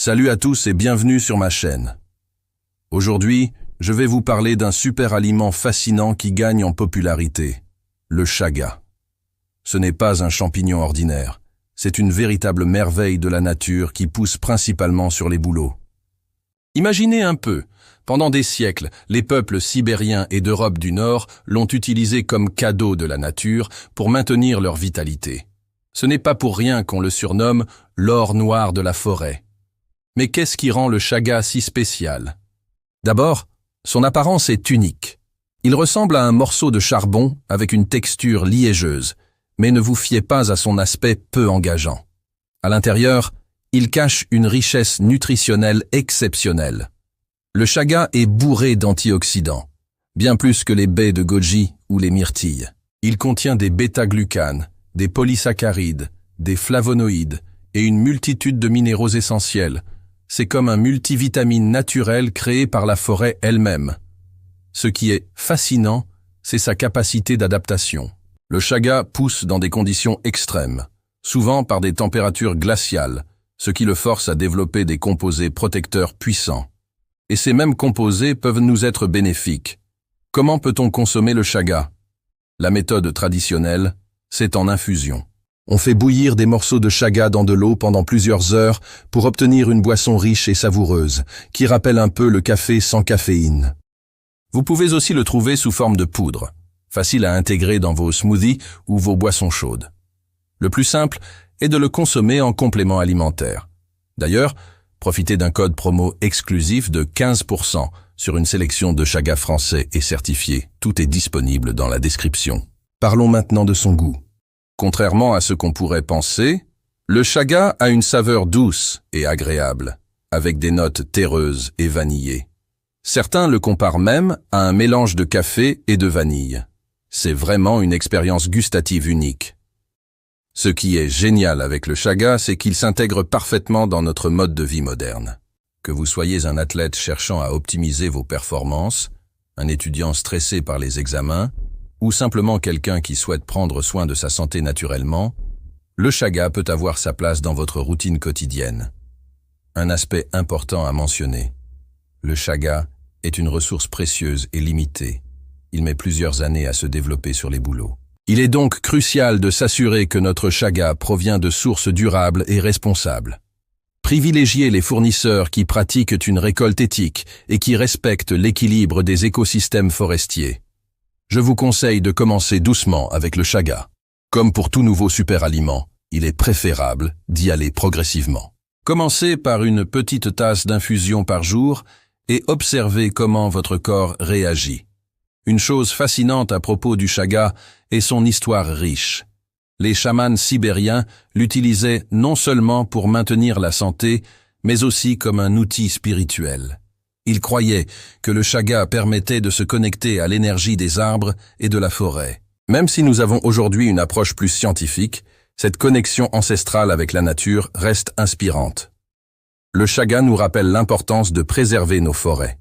Salut à tous et bienvenue sur ma chaîne. Aujourd'hui, je vais vous parler d'un super aliment fascinant qui gagne en popularité, le chaga. Ce n'est pas un champignon ordinaire, c'est une véritable merveille de la nature qui pousse principalement sur les bouleaux. Imaginez un peu, pendant des siècles, les peuples sibériens et d'Europe du Nord l'ont utilisé comme cadeau de la nature pour maintenir leur vitalité. Ce n'est pas pour rien qu'on le surnomme l'or noir de la forêt. Mais qu'est-ce qui rend le chaga si spécial? D'abord, son apparence est unique. Il ressemble à un morceau de charbon avec une texture liégeuse, mais ne vous fiez pas à son aspect peu engageant. À l'intérieur, il cache une richesse nutritionnelle exceptionnelle. Le chaga est bourré d'antioxydants, bien plus que les baies de goji ou les myrtilles. Il contient des bêta-glucanes, des polysaccharides, des flavonoïdes et une multitude de minéraux essentiels. C'est comme un multivitamine naturel créé par la forêt elle-même. Ce qui est fascinant, c'est sa capacité d'adaptation. Le chaga pousse dans des conditions extrêmes, souvent par des températures glaciales, ce qui le force à développer des composés protecteurs puissants. Et ces mêmes composés peuvent nous être bénéfiques. Comment peut-on consommer le chaga? La méthode traditionnelle, c'est en infusion. On fait bouillir des morceaux de chaga dans de l'eau pendant plusieurs heures pour obtenir une boisson riche et savoureuse, qui rappelle un peu le café sans caféine. Vous pouvez aussi le trouver sous forme de poudre, facile à intégrer dans vos smoothies ou vos boissons chaudes. Le plus simple est de le consommer en complément alimentaire. D'ailleurs, profitez d'un code promo exclusif de 15% sur une sélection de chaga français et certifiés. Tout est disponible dans la description. Parlons maintenant de son goût. Contrairement à ce qu'on pourrait penser, le chaga a une saveur douce et agréable, avec des notes terreuses et vanillées. Certains le comparent même à un mélange de café et de vanille. C'est vraiment une expérience gustative unique. Ce qui est génial avec le chaga, c'est qu'il s'intègre parfaitement dans notre mode de vie moderne. Que vous soyez un athlète cherchant à optimiser vos performances, un étudiant stressé par les examens, ou simplement quelqu'un qui souhaite prendre soin de sa santé naturellement, le chaga peut avoir sa place dans votre routine quotidienne. Un aspect important à mentionner. Le chaga est une ressource précieuse et limitée. Il met plusieurs années à se développer sur les bouleaux. Il est donc crucial de s'assurer que notre chaga provient de sources durables et responsables. Privilégiez les fournisseurs qui pratiquent une récolte éthique et qui respectent l'équilibre des écosystèmes forestiers. Je vous conseille de commencer doucement avec le chaga. Comme pour tout nouveau super aliment, il est préférable d'y aller progressivement. Commencez par une petite tasse d'infusion par jour et observez comment votre corps réagit. Une chose fascinante à propos du chaga est son histoire riche. Les chamans sibériens l'utilisaient non seulement pour maintenir la santé, mais aussi comme un outil spirituel. Ils croyaient que le chaga permettait de se connecter à l'énergie des arbres et de la forêt. Même si nous avons aujourd'hui une approche plus scientifique, cette connexion ancestrale avec la nature reste inspirante. Le chaga nous rappelle l'importance de préserver nos forêts.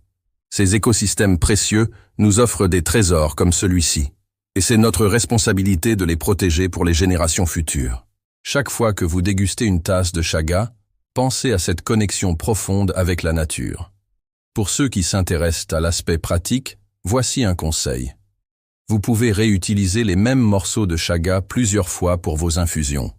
Ces écosystèmes précieux nous offrent des trésors comme celui-ci. Et c'est notre responsabilité de les protéger pour les générations futures. Chaque fois que vous dégustez une tasse de chaga, pensez à cette connexion profonde avec la nature. Pour ceux qui s'intéressent à l'aspect pratique, voici un conseil. Vous pouvez réutiliser les mêmes morceaux de chaga plusieurs fois pour vos infusions.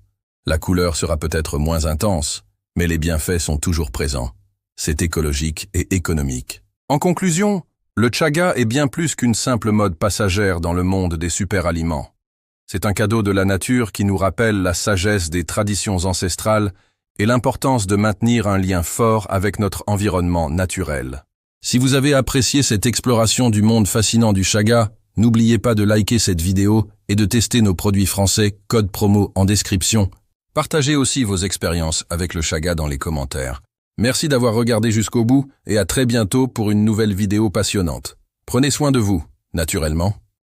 La couleur sera peut-être moins intense, mais les bienfaits sont toujours présents. C'est écologique et économique. En conclusion, le chaga est bien plus qu'une simple mode passagère dans le monde des super-aliments. C'est un cadeau de la nature qui nous rappelle la sagesse des traditions ancestrales et l'importance de maintenir un lien fort avec notre environnement naturel. Si vous avez apprécié cette exploration du monde fascinant du chaga, n'oubliez pas de liker cette vidéo et de tester nos produits français, code promo en description. Partagez aussi vos expériences avec le chaga dans les commentaires. Merci d'avoir regardé jusqu'au bout et à très bientôt pour une nouvelle vidéo passionnante. Prenez soin de vous, naturellement.